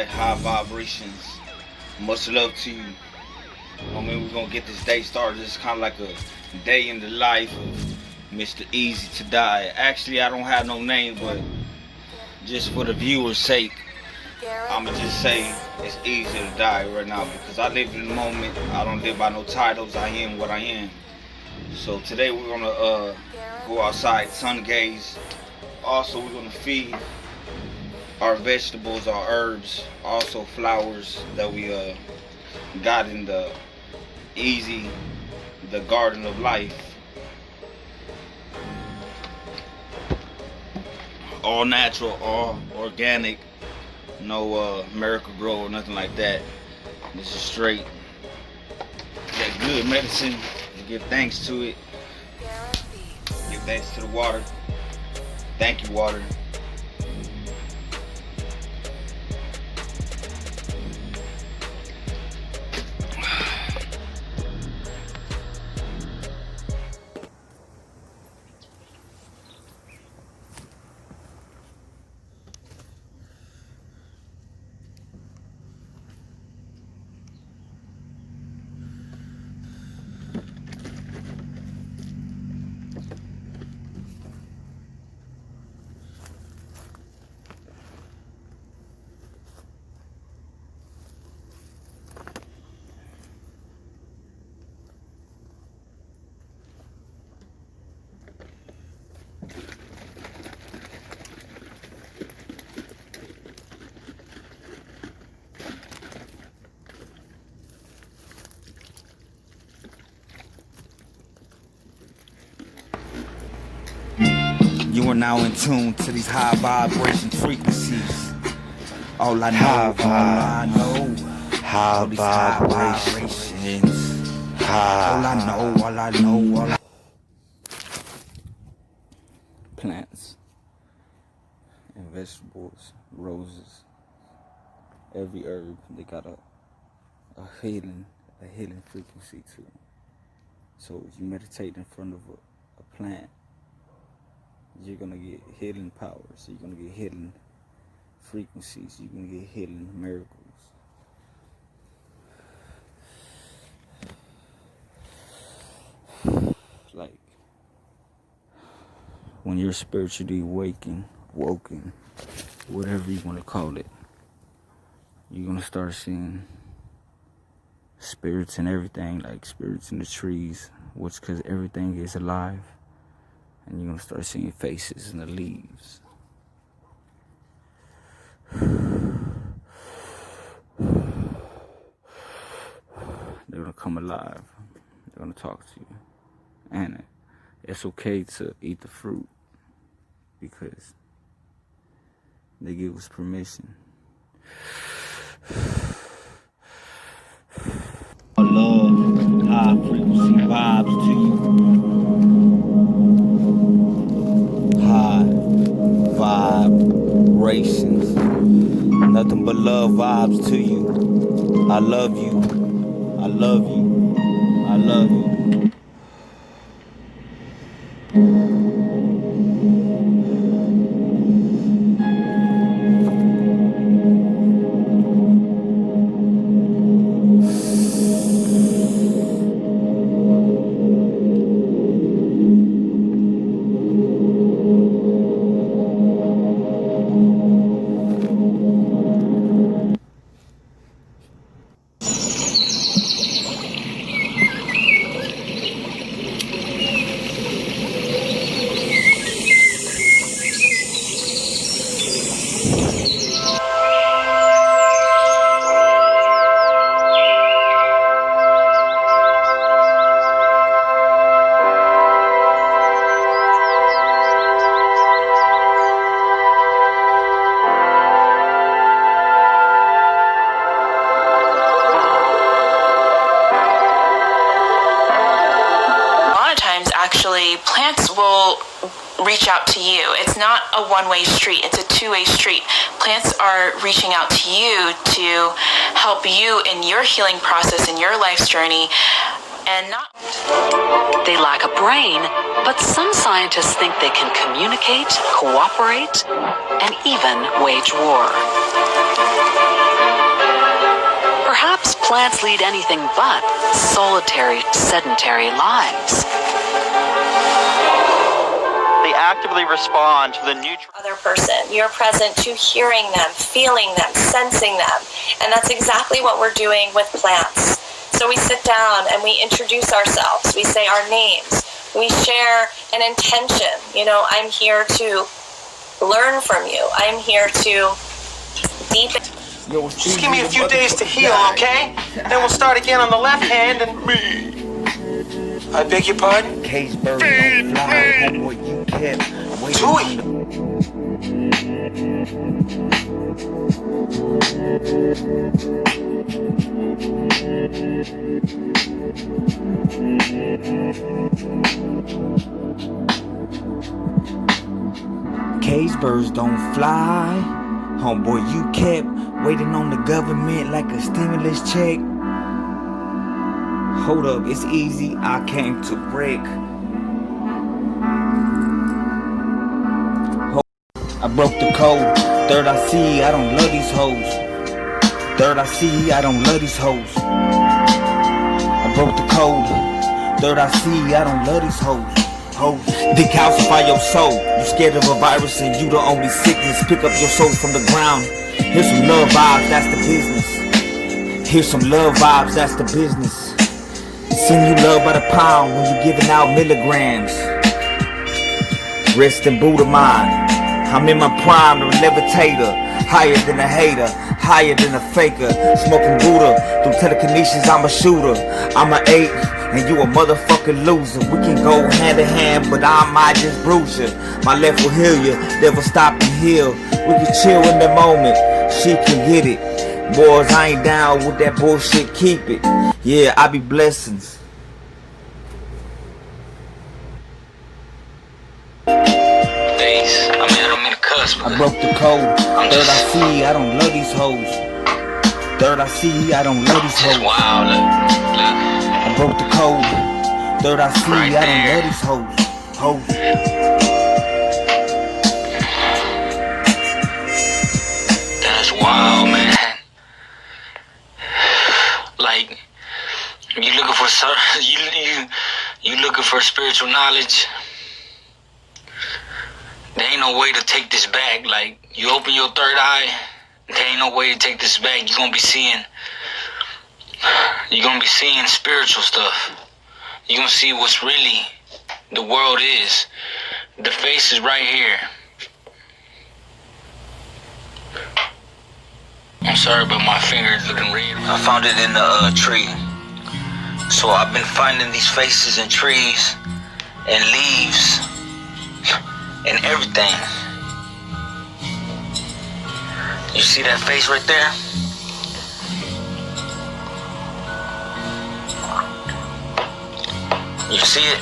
High vibrations. Much love to you. I mean, we're gonna get this day started. It's kind of like a day in the life of Mr. Easy to Die. Actually, I don't have no name, but just for the viewer's sake, I'ma just say it's easy to die right now because I live in the moment. I don't live by no titles. I am what I am. So today we're gonna go outside, sun gaze. Also, we're gonna feed our vegetables, our herbs, also flowers that we got in the easy, the garden of life. All natural, all organic, no miracle grow or nothing like that. This is straight. That good medicine. You give thanks to it. Give thanks to the water. Thank you, water. You are now in tune to these high vibration frequencies. All I know, high vibrations. All I know. Plants and vegetables, roses, every herb, they got a healing frequency to them. So if you meditate in front of a plant, you're gonna get healing powers. You're gonna get healing frequencies. You're gonna get healing miracles. Like when you're spiritually woken, whatever you want to call it, you're gonna start seeing spirits in everything, like spirits in the trees, which because everything is alive. And you're gonna start seeing faces in the leaves. They're gonna come alive. They're gonna talk to you. And it's okay to eat the fruit because they give us permission. Love, high frequency vibes to you. Vibrations. Nothing but love vibes to you. I love you. I love you. I love you. Actually, plants will reach out to you. It's not a one-way street, it's a two-way street. Plants are reaching out to you to help you in your healing process, in your life's journey, and not... They lack a brain, but some scientists think they can communicate, cooperate, and even wage war. plants lead anything but solitary, sedentary lives. They actively respond to the nutrients. Other person. You're present to hearing them, feeling them, sensing them. And that's exactly what we're doing with plants. So we sit down and we introduce ourselves. We say our names. We share an intention. I'm here to learn from you. I'm here to deepen. Just give me a few days to heal, okay? Then we'll start again on the left hand and... I beg your pardon? Cage birds don't fly, homeboy, you kept waiting. Chewy! Cage birds don't fly, homeboy, you kept waiting on the government like a stimulus check. Hold up, it's easy, I came to wreck. I broke the code. Third I see, I don't love these hoes. Third I see, I don't love these hoes. I broke the code. Third I see, I don't love these hoes. Decalcify your soul. You scared of a virus and you the only sickness. Pick up your soul from the ground. Here's some love vibes, that's the business. Here's some love vibes, that's the business. Send you love by the pound when you giving out milligrams. Rest in Buddha mind. I'm in my prime, a levitator. Higher than a hater, higher than a faker. Smoking Buddha, through telekinesis I'm a shooter. I'm an 8 and you a motherfucking loser. We can go hand in hand, but I might just bruise you. My left will heal you, never stop and heal. We can chill in the moment, she can get it. Boys, I ain't down with that bullshit, keep it. Yeah, I be blessings. I broke the code. Third I see, I don't love these hoes. Third I see, I don't love these hoes. Wow, look. I broke the code. Third I see, I don't love these hoes. That's wild, man. Like, you looking for you looking for spiritual knowledge. There ain't no way to take this back. Like, you open your third eye, there ain't no way to take this back. You're gonna be seeing spiritual stuff. You're gonna see what's really the world is. The face is right here. I'm sorry, but my finger is looking red. I found it in the tree. So I've been finding these faces in trees and leaves and everything. You see that face right there? You see it?